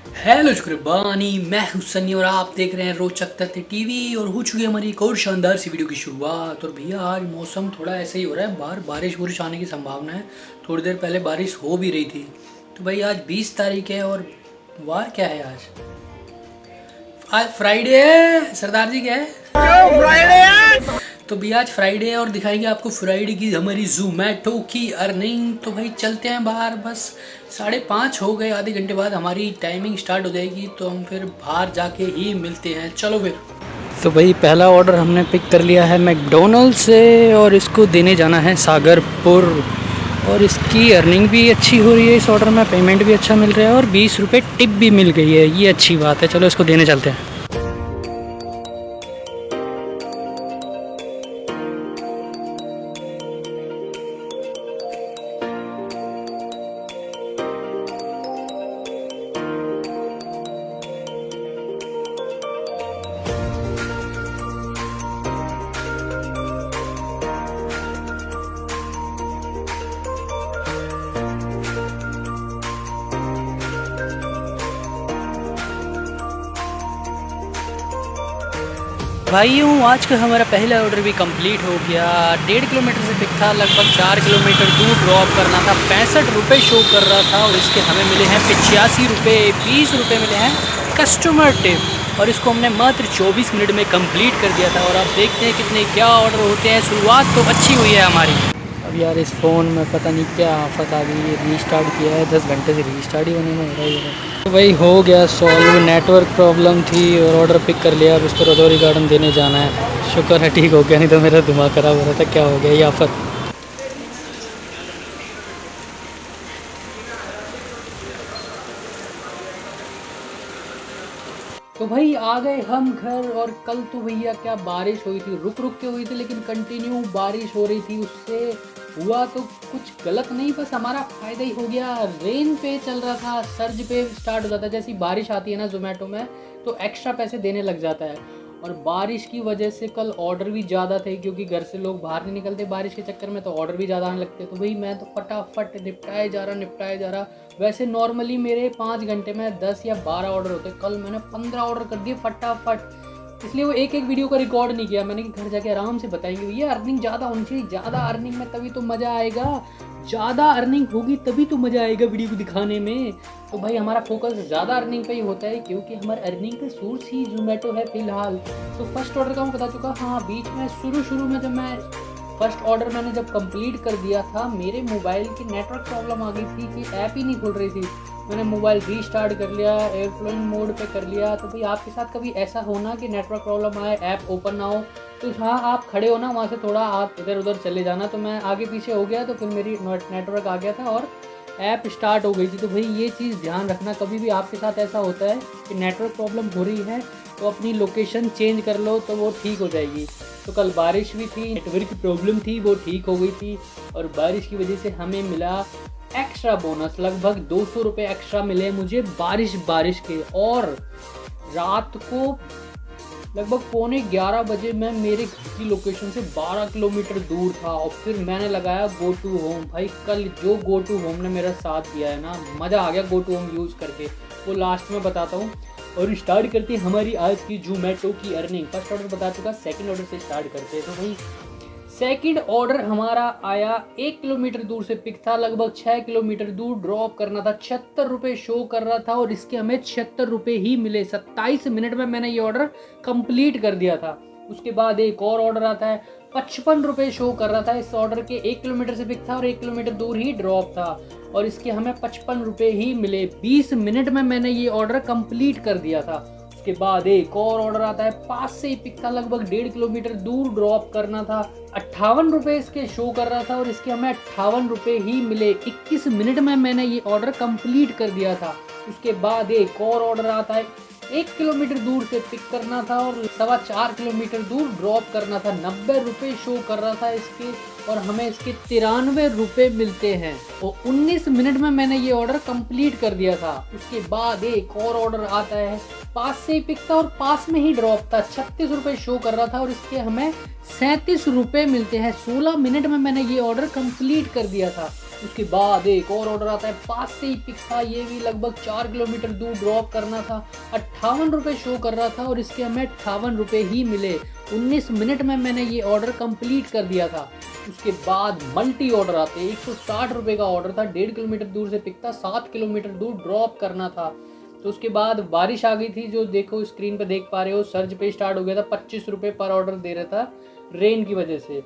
Hello शुक्रबानी, मैं हूं सन्नी और आप देख रहे हैं रोचक तथ्य टीवी। और हो चुकी है हमारी एक और शानदार सी वीडियो की शुरुआत। और भैया आज मौसम थोड़ा ऐसे ही हो रहा है, बाहर बारिश बुरिश आने की संभावना है। थोड़ी देर पहले बारिश हो भी रही थी। तो भाई आज 20 तारीख है और वार क्या है आज फ्राइडे है सरदार जी, क्या है फ्राइडे है। तो भैया आज फ्राइडे है और दिखाएंगे आपको फ्राइडे की हमारी जोमेटो की अर्निंग। तो भाई चलते हैं बाहर, बस 5:30 हो गए, आधे घंटे बाद हमारी टाइमिंग स्टार्ट हो जाएगी। तो हम फिर बाहर जाके ही मिलते हैं, चलो फिर। तो भाई पहला ऑर्डर हमने पिक कर लिया है मैकडोनल्ड से और इसको देने जाना है सागरपुर। और इसकी अर्निंग भी अच्छी हो रही है, इस ऑर्डर में पेमेंट भी अच्छा मिल रहा है और 20 रुपये टिप भी मिल गई है, ये अच्छी बात है। चलो इसको देने चलते हैं। भाइयों आज का हमारा पहला ऑर्डर भी कंप्लीट हो गया। 1.5 किलोमीटर से पिक था, लगभग 4 किलोमीटर दूर ड्रॉप करना था। 65 रुपये शो कर रहा था और इसके हमें मिले हैं 85 रुपये। 20 रुपये मिले हैं कस्टमर टिप और इसको हमने मात्र 24 मिनट में कंप्लीट कर दिया था। और आप देखते हैं कितने क्या ऑर्डर होते हैं। शुरुआत तो अच्छी हुई है हमारी। अब यार इस फ़ोन में पता नहीं क्या आफत आ गई है, रीस्टार्ट किया है 10 घंटे से रीस्टार्ट ही होने में हो रहा है। तो भाई हो गया सॉल्व, नेटवर्क प्रॉब्लम थी और ऑर्डर पिक कर लिया। अब इसको रजौरी गार्डन देने जाना है। शुक्र है ठीक हो गया, नहीं तो मेरा दिमाग ख़राब हो रहा था, क्या हो गया ये आफत। तो भाई आ गए हम घर। और कल तो भैया क्या बारिश हुई थी, रुक रुक के हुई थी लेकिन कंटिन्यू बारिश हो रही थी। उससे हुआ तो कुछ गलत नहीं, बस हमारा फ़ायदा ही हो गया। रेन पे चल रहा था, सर्ज पे स्टार्ट हो जाता है। जैसी बारिश आती है ना जोमेटो में तो एक्स्ट्रा पैसे देने लग जाता है। और बारिश की वजह से कल ऑर्डर भी ज़्यादा थे, क्योंकि घर से लोग बाहर नहीं निकलते बारिश के चक्कर में, तो ऑर्डर भी ज़्यादा आने लगते। तो भाई मैं तो फटाफट निपटाए जा रहा। वैसे नॉर्मली मेरे 5 घंटे में 10 या 12 ऑर्डर होते, कल मैंने 15 ऑर्डर कर दिए फटाफट। इसलिए वो एक वीडियो का रिकॉर्ड नहीं किया मैंने कि घर जाके आराम से बताएंगे। भैया अर्निंग ज़्यादा होनी चाहिए, ज़्यादा अर्निंग में तभी तो मज़ा आएगा। ज़्यादा अर्निंग होगी तभी तो मज़ा आएगा वीडियो को दिखाने में। तो भाई हमारा फोकस ज़्यादा अर्निंग पे ही होता है, क्योंकि हमारा अर्निंग का सोर्स ही जोमेटो है फ़िलहाल। तो फर्स्ट ऑर्डर का मैं बता चुका। हाँ, बीच में शुरू में जब मैं फर्स्ट ऑर्डर मैंने जब कंप्लीट कर दिया था, मेरे मोबाइल की नेटवर्क प्रॉब्लम आ गई थी कि ऐप ही नहीं खुल रही थी। मैंने मोबाइल रीस्टार्ट कर लिया, एयरप्लेन मोड पे कर लिया। तो भाई आपके साथ कभी ऐसा होना कि नेटवर्क प्रॉब्लम आए, ऐप ओपन ना हो, तो हाँ आप खड़े हो ना वहाँ से थोड़ा आप इधर उधर चले जाना। तो मैं आगे पीछे हो गया तो फिर मेरी नेटवर्क आ गया था और ऐप स्टार्ट हो गई थी। तो भाई ये चीज़ ध्यान रखना, कभी भी आपके साथ ऐसा होता है कि नेटवर्क प्रॉब्लम हो रही है तो अपनी लोकेशन चेंज कर लो तो वो ठीक हो जाएगी। तो कल बारिश भी थी, नेटवर्क की प्रॉब्लम थी, वो ठीक हो गई थी। और बारिश की वजह से हमें मिला एक्स्ट्रा बोनस, लगभग 200 रुपये एक्स्ट्रा मिले मुझे बारिश के। और रात को लगभग 11:15 बजे मैं मेरे घर की लोकेशन से 12 किलोमीटर दूर था और फिर मैंने लगाया गो टू होम। भाई कल जो गो टू होम ने मेरा साथ दिया है ना, मज़ा आ गया गो टू होम यूज़ करके, वो लास्ट में बताता हूँ। और स्टार्ट करते हैं हमारी आज की जोमेटो की अर्निंग। फर्स्ट ऑर्डर बता चुका, सेकंड ऑर्डर से स्टार्ट करते हैं। तो भाई सेकंड ऑर्डर हमारा आया 1 किलोमीटर दूर से पिक था, लगभग 6 किलोमीटर दूर ड्रॉप करना था। 76 रुपये शो कर रहा था और इसके हमें 76 रुपये ही मिले। 27 मिनट में मैंने ये ऑर्डर कंप्लीट कर दिया था। उसके बाद एक और ऑर्डर आता है, 55 रुपये शो कर रहा था। इस ऑर्डर के 1 किलोमीटर से पिक था और 1 किलोमीटर दूर ही ड्रॉप था और इसके हमें 55 रुपये ही मिले। 20 मिनट में मैंने ये ऑर्डर कंप्लीट कर दिया था। उसके बाद एक और ऑर्डर आता है, पास से ही पिक था, लगभग 1.5 किलोमीटर दूर ड्रॉप करना था। 58 रुपये इसके शो कर रहा था और इसके हमें 58 रुपये ही मिले। 21 मिनट में मैंने ये ऑर्डर कंप्लीट कर दिया था। उसके बाद एक और ऑर्डर आता है, 1 किलोमीटर दूर से पिक करना था और 4.25 किलोमीटर दूर ड्रॉप करना था। 90 रुपये शो कर रहा था इसके और हमें इसके 93 रुपये मिलते हैं। और 19 मिनट में मैंने ये ऑर्डर कंप्लीट कर दिया था। उसके बाद एक और ऑर्डर आता है, पास से ही पिक था और पास में ही ड्रॉप था। 36 रुपये शो कर रहा था और इसके हमें 37 रुपये मिलते हैं। 16 मिनट में मैंने ये ऑर्डर कंप्लीट कर दिया था। उसके बाद एक और ऑर्डर आता है, पास से ही पिक था, ये भी लगभग 4 किलोमीटर दूर ड्रॉप करना था। 58 रुपये शो कर रहा था और इसके हमें 58 रुपये ही मिले। 19 मिनट में मैंने ये ऑर्डर कंप्लीट कर दिया था। उसके बाद मल्टी ऑर्डर आते, 160 रुपये का ऑर्डर था, 1.5 किलोमीटर दूर से पिक था, 7 किलोमीटर दूर ड्रॉप करना था। तो उसके बाद बारिश आ गई थी, जो देखो स्क्रीन पे देख पा रहे हो, सर्ज पे स्टार्ट हो गया था, 25 रुपये पर ऑर्डर दे रहा था रेन की वजह से।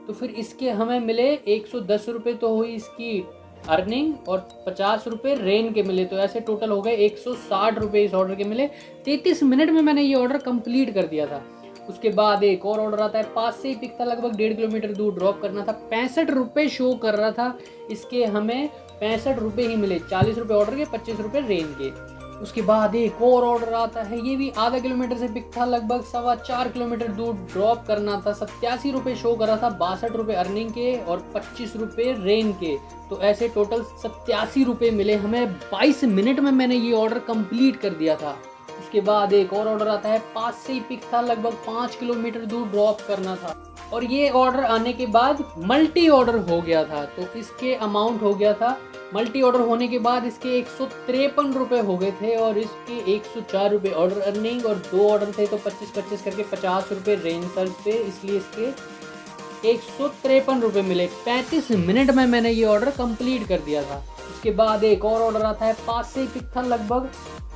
तो फिर इसके हमें मिले 110 रुपये तो हुई इसकी अर्निंग और 50 रुपये रेन के मिले, तो ऐसे टोटल हो गए 160 रुपये इस ऑर्डर के मिले। 33 मिनट में मैंने ये ऑर्डर कंप्लीट कर दिया था। उसके बाद एक और ऑर्डर आता है, पास से ही पिक था, लगभग 1.5 किलोमीटर दूर ड्रॉप करना था, 65 रुपये शो कर रहा था, इसके हमें 65 रुपये ही मिले, 40 रुपये ऑर्डर के, 25 रुपये रेन के। उसके बाद एक और ऑर्डर आता है, ये भी आधा किलोमीटर से पिक था, लगभग 4.25 किलोमीटर दूर ड्रॉप करना था, 87 रुपये शो कर रहा था, 62 रुपये अर्निंग के और 25 रुपये रेन के, तो ऐसे टोटल 87 रुपये मिले हमें। 22 मिनट में मैंने ये ऑर्डर कंप्लीट कर दिया था। उसके बाद एक और ऑर्डर आता है, पास से ही पिक था, लगभग 5 किलोमीटर दूर ड्रॉप करना था, और ये ऑर्डर आने के बाद मल्टी ऑर्डर हो गया था, तो इसके अमाउंट हो गया था, मल्टी ऑर्डर होने के बाद इसके 153 रुपये हो गए थे और इसके 104 रुपये ऑर्डर अर्निंग, और 2 ऑर्डर थे तो 25-25 करके 50 रुपये रेन सर्च पे, इसलिए इसके 153 रुपये मिले। 35 मिनट में मैंने ये ऑर्डर कंप्लीट कर दिया था। उसके बाद एक और ऑर्डर आता है, पास से ही पिक था, लगभग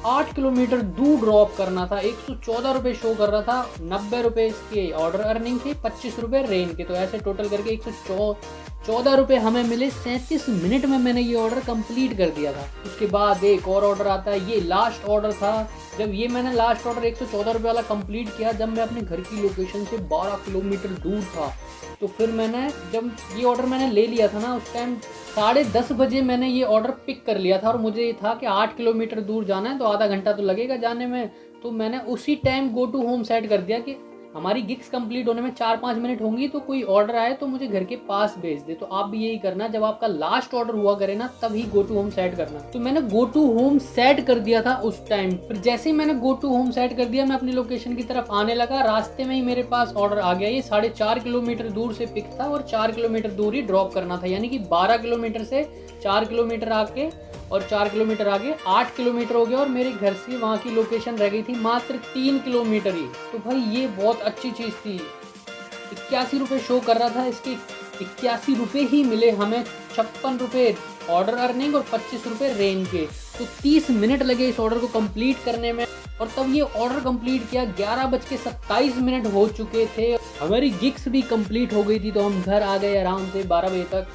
8 किलोमीटर दूर ड्रॉप करना था, 114 रुपये शो कर रहा था, 90 रुपये इसके ऑर्डर अर्निंग थे, 25 रुपये रेन के, तो ऐसे टोटल करके 114 रुपये हमें मिले। 37 मिनट में मैंने ये ऑर्डर कंप्लीट कर दिया था। उसके बाद एक और ऑर्डर आता है, ये लास्ट ऑर्डर था। जब ये मैंने लास्ट ऑर्डर 114 रुपये वाला कंप्लीट किया, जब मैं अपने घर की लोकेशन से 12 किलोमीटर दूर था, तो फिर मैंने जब ये ऑर्डर मैंने ले लिया था ना, उस टाइम 10:30 बजे मैंने ये ऑर्डर पिक कर लिया था, और मुझे ये था कि 8 किलोमीटर दूर जाना है तो आधा घंटा तो लगेगा जाने में, तो मैंने उसी time go to home set कर दिया कि हमारी गिग्स कंप्लीट होने में 4-5 मिनट होंगी, तो कोई ऑर्डर आए तो मुझे घर के पास भेज दे। तो आप भी यही करना, जब आपका लास्ट ऑर्डर हुआ करे ना, तभी गो टू होम सेट करना। तो मैंने गो टू होम सेट कर दिया था उस टाइम। फिर जैसे ही मैंने गो टू होम सेट कर दिया, मैं अपनी लोकेशन की तरफ आने लगा, रास्ते में ही मेरे पास ऑर्डर आ गया। ये 4.5 किलोमीटर दूर से पिक था और 4 किलोमीटर दूर ही ड्रॉप करना था, यानी कि 12 किलोमीटर से 4 किलोमीटर आके और 4 किलोमीटर आगे 8 किलोमीटर हो गया, और मेरे घर से वहाँ की लोकेशन रह गई थी मात्र 3 किलोमीटर ही। तो भाई ये बहुत अच्छी चीज़ थी। 81 रुपये शो कर रहा था, इसके 81 रुपये ही मिले हमें, 56 रुपये ऑर्डर अर्निंग और 25 रुपये रेन के। तो 30 मिनट लगे इस ऑर्डर को कंप्लीट करने में, और तब ये ऑर्डर कंप्लीट किया 11:27 हो चुके थे। हमारी गिग्स भी कंप्लीट हो गई थी, तो हम घर आ गए आराम से 12 बजे तक।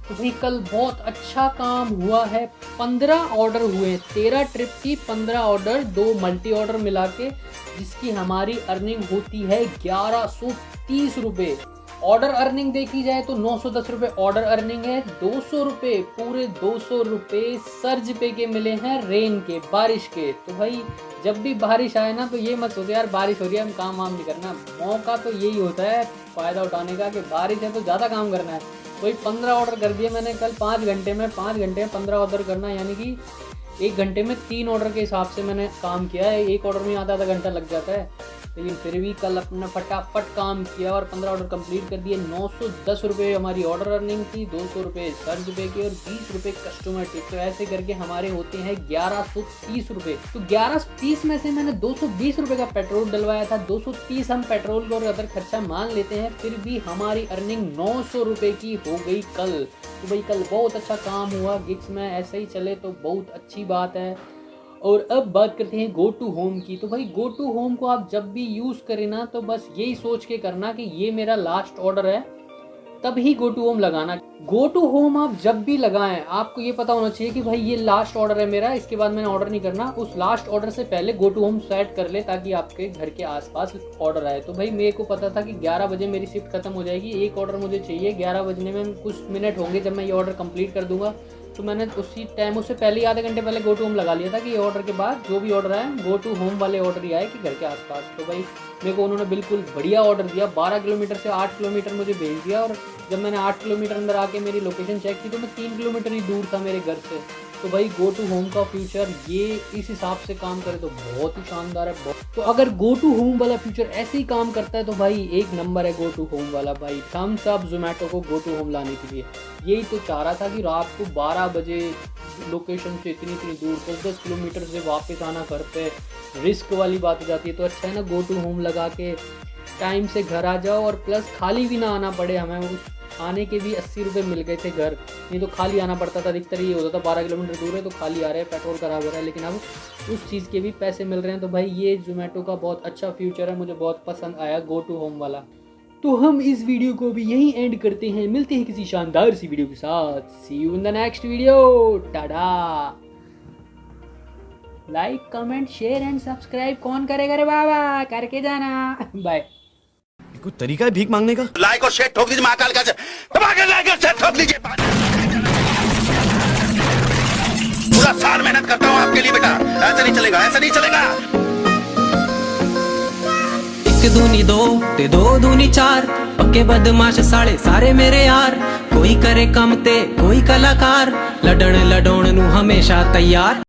तो भाई कल बहुत अच्छा काम हुआ है। 15 ऑर्डर हुए, 13 ट्रिप की 15 ऑर्डर, 2 मल्टी ऑर्डर मिला के, जिसकी हमारी अर्निंग होती है 1130 रुपये। ऑर्डर अर्निंग देखी जाए तो 910 रुपये ऑर्डर अर्निंग है, 200 रुपये, पूरे 200 रुपये सर्ज पे के मिले हैं रेन के, बारिश के। तो भाई जब भी बारिश आए ना, तो ये मत सोचो यार बारिश हो रही है हम काम वाम नहीं करना, मौका तो यही होता है फ़ायदा उठाने का कि बारिश है तो ज़्यादा काम करना है। वही 15 ऑर्डर कर दिए मैंने कल 5 घंटे में, 5 घंटे में 15 ऑर्डर करना, यानी कि 1 घंटे में 3 ऑर्डर के हिसाब से मैंने काम किया है। एक ऑर्डर में आधा घंटा लग जाता है, लेकिन फिर भी कल अपना फटाफट काम किया और 15 ऑर्डर कंप्लीट कर दिए। 910 रुपये हमारी ऑर्डर अर्निंग थी, 200 रुपये सर्ज पे के और 20 रुपये कस्टमर टिप। तो ऐसे करके हमारे होते हैं 1130 रुपये। तो 1130 में से मैंने 220 रुपये का पेट्रोल डलवाया था, 230 हम पेट्रोल और अदर खर्चा मान लेते हैं, फिर भी हमारी अर्निंग 900 रुपये की हो गई कल। तो भाई कल बहुत अच्छा काम हुआ गिग्स में, ऐसे ही चले तो बहुत अच्छी बात है। और अब बात करते हैं गो टू होम की। तो भाई गो टू होम को आप जब भी यूज़ करें ना, तो बस यही सोच के करना कि ये मेरा लास्ट ऑर्डर है, तब ही गो टू होम लगाना। गो टू होम आप जब भी लगाएं, आपको ये पता होना चाहिए कि भाई ये लास्ट ऑर्डर है मेरा, इसके बाद मैंने ऑर्डर नहीं करना। उस लास्ट ऑर्डर से पहले गो टू होम सेट कर ले, ताकि आपके घर के आसपास ऑर्डर आए। तो भाई मेरे को पता था कि 11 बजे मेरी शिफ्ट खत्म हो जाएगी, एक ऑर्डर मुझे चाहिए, 11 बजने में कुछ मिनट होंगे जब मैं ये ऑर्डर कंप्लीट कर दूंगा। तो मैंने उसी टाइम, उससे पहले ही आधे घंटे पहले गो टू होम लगा लिया था कि ये ऑर्डर के बाद जो भी ऑर्डर आए गो टू होम वाले ऑर्डर ही आए कि घर के आसपास। तो भाई मेरे को उन्होंने बिल्कुल बढ़िया ऑर्डर दिया, 12 किलोमीटर से 8 किलोमीटर मुझे भेज दिया। और जब मैंने 8 किलोमीटर अंदर आके मेरी लोकेशन चेक की, तो मैं 3 किलोमीटर ही दूर था मेरे घर से। तो भाई गो टू होम का फ्यूचर ये इस हिसाब से काम करे तो बहुत ही शानदार है। तो अगर गो टू होम वाला फ्यूचर ऐसे ही काम करता है तो भाई एक नंबर है गो टू होम वाला। भाई थम्स अप जोमेटो को गो टू होम लाने के लिए। यही तो चाह रहा था कि रात को 12 बजे लोकेशन से इतनी दूर 10 किलोमीटर से वापस आना घर पे रिस्क वाली बात हो जाती है। तो अच्छा है ना गो टू होम लगा के टाइम से घर आ जाओ, और प्लस खाली भी ना आना पड़े हमें। उस आने के भी 80 रुपये मिल गए थे घर, नहीं तो खाली आना पड़ता था। अधिकतर ये होता था 12 किलोमीटर दूर है तो खाली आ रहे हैं, पेट्रोल खराब हो रहा है, लेकिन अब उस चीज़ के भी पैसे मिल रहे हैं। तो भाई ये जोमेटो का बहुत अच्छा फ्यूचर है, मुझे बहुत पसंद आया गो टू होम वाला। तो हम इस वीडियो को भी यहीं एंड करते हैं, मिलते हैं किसी शानदार सी वीडियो के साथ। See you in the next video, tata. Like comment share and subscribe कौन करेगा रे बाबा, करके जाना। बाय। कोई तरीका है भीख मांगने का? लाइक और शेयर ठोक दीजिए, महाकाल का लाइक और शेयर ठोक दीजिए। पूरा साल मेहनत करता हूँ आपके लिए बेटा, ऐसा नहीं चलेगा, ऐसा नहीं चलेगा। 1 दूनी 2 ते 2 दूनी 4, पक्के बदमाश साले सारे मेरे यार। कोई करे कम ते कोई कलाकार, लड़न लडौण नू हमेशा तैयार।